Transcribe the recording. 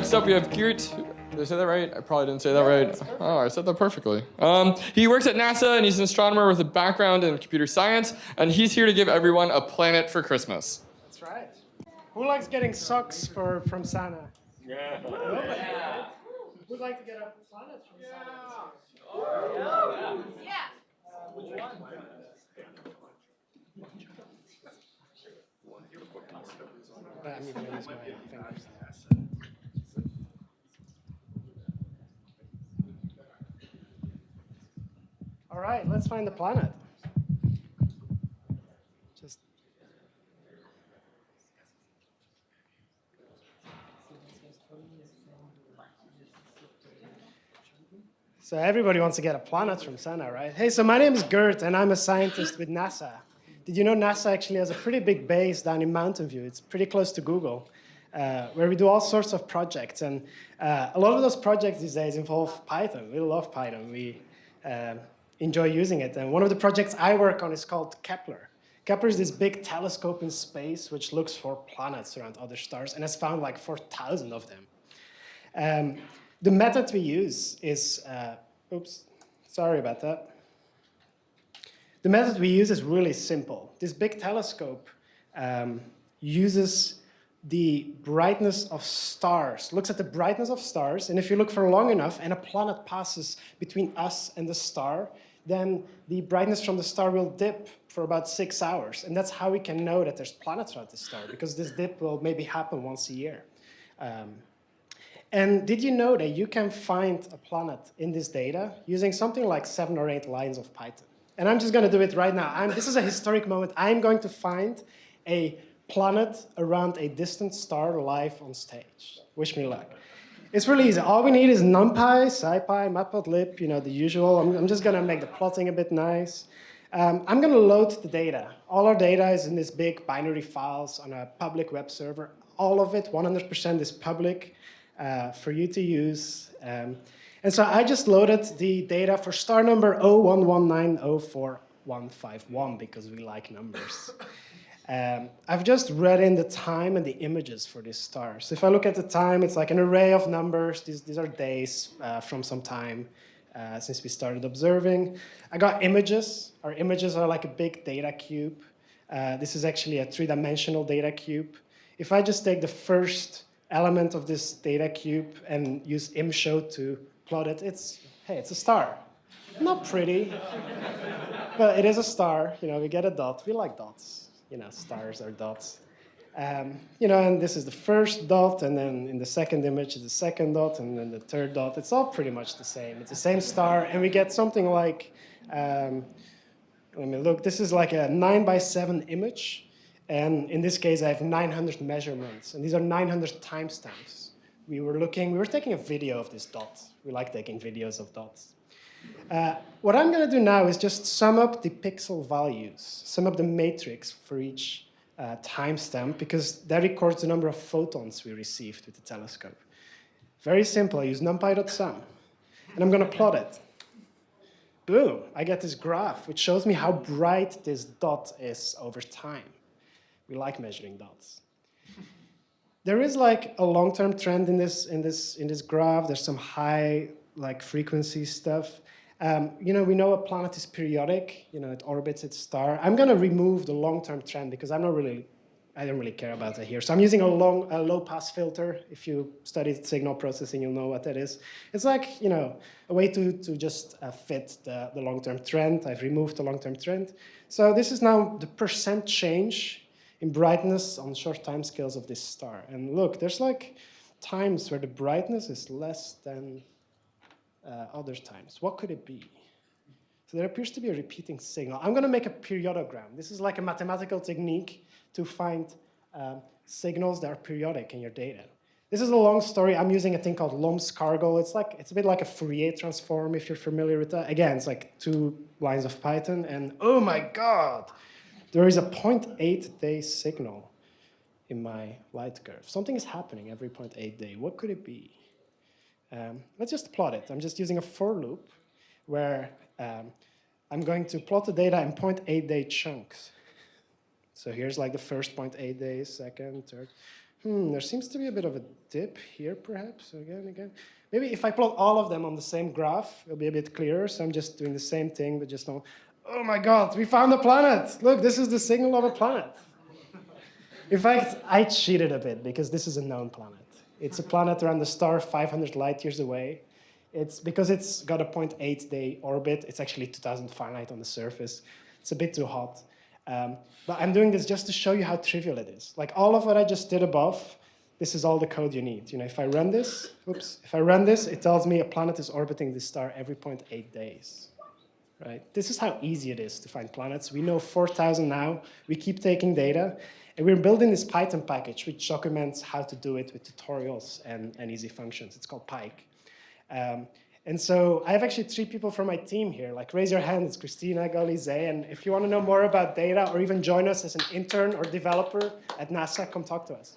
next up we have Geert. Did I say that right? I probably didn't say that right. Oh, I said that perfectly. He works at NASA and he's an astronomer with a background in computer science, and he's here to give everyone a planet for Christmas. That's right. Who likes getting socks from Santa? Yeah. Nobody. Yeah. Who'd like to get a planet from Santa? Yeah. Which one? I'm going to use my fingers. All right, let's find the planet. So everybody wants to get a planet from Santa, right? Hey, so my name is Geert, and I'm a scientist with NASA. Did you know NASA actually has a pretty big base down in Mountain View? It's pretty close to Google, where we do all sorts of projects. And a lot of those projects these days involve Python. We love Python. We enjoy using it. And one of the projects I work on is called Kepler. Kepler is this big telescope in space which looks for planets around other stars and has found like 4,000 of them. The method we use is, oops, sorry about that. The method we use is really simple. This big telescope uses the brightness of stars, looks at the brightness of stars, and if you look for long enough and a planet passes between us and the star, then the brightness from the star will dip for about 6 hours. And that's how we can know that there's planets around the star, because this dip will maybe happen once a year. And did you know that you can find a planet in this data using something like 7 or 8 lines of Python? And I'm just going to do it right now. This is a historic moment. I'm going to find a planet around a distant star live on stage. Wish me luck. It's really easy. All we need is NumPy, SciPy, Matplotlib, you know, the usual. I'm just going to make the plotting a bit nice. I'm going to load the data. All our data is in these big binary files on a public web server. All of it, 100% is public. For you to use. And so I just loaded the data for star number 0119045151 because we like numbers. I've just read in the time and the images for this star. So if I look at the time, it's like an array of numbers. These are days from some time since we started observing. I got images. Our images are like a big data cube. This is actually a 3-dimensional data cube. If I just take the first element of this data cube and use imshow to plot it, hey, it's a star. Not pretty, but it is a star. You know, we get a dot. We like dots. You know, stars are dots. You know, and this is the first dot, and then in the second image is the second dot, and then the third dot. It's all pretty much the same. It's the same star, and we get something like, let me look. This is like a 9x7 image. And in this case, I have 900 measurements, and these are 900 timestamps. We were taking a video of this dot. We like taking videos of dots. What I'm going to do now is just sum up the pixel values, sum up the matrix for each timestamp, because that records the number of photons we received with the telescope. Very simple. I use numpy.sum, and I'm going to plot it. Boom! I get this graph, which shows me how bright this dot is over time. We like measuring dots. There is like a long-term trend in this graph. There's some high frequency stuff. You know, we know a planet is periodic. You know, it orbits its star. I'm going to remove the long-term trend because I don't really care about it here. So I'm using a low-pass filter. If you studied signal processing, you'll know what that is. It's like, you know, a way to just fit the long-term trend. I've removed the long-term trend. So this is now the percent change in brightness on short time scales of this star. And look, there's like times where the brightness is less than other times. What could it be? So there appears to be a repeating signal. I'm going to make a periodogram. This is like a mathematical technique to find signals that are periodic in your data. This is a long story. I'm using a thing called Lomscargle. It's a bit like a Fourier transform, if you're familiar with that. Again, it's like 2 lines of Python, and oh my God, there is a 0.8 day signal in my light curve. Something is happening every 0.8 day. What could it be? Let's just plot it. I'm just using a for loop where I'm going to plot the data in 0.8 day chunks. So here's like the first 0.8 days, second, third, There seems to be a bit of a dip here, perhaps. Again. Maybe if I plot all of them on the same graph, it'll be a bit clearer. So I'm just doing the same thing, but just on, oh my God, we found a planet. Look, this is the signal of a planet. In fact, I cheated a bit because this is a known planet. It's a planet around the star 500 light years away. It's because it's got a 0.8-day orbit. It's actually 2000 Fahrenheit on the surface. It's a bit too hot. But I'm doing this just to show you how trivial it is. Like all of what I just did above, this is all the code you need. If I run this, it tells me a planet is orbiting this star every 0.8 days. Right? This is how easy it is to find planets. We know 4,000 now. We keep taking data. And we're building this Python package which documents how to do it with tutorials and easy functions. It's called Pike. And so I have actually 3 people from my team here. Like, raise your hand. It's Christina, Galize. And if you want to know more about data or even join us as an intern or developer at NASA, come talk to us.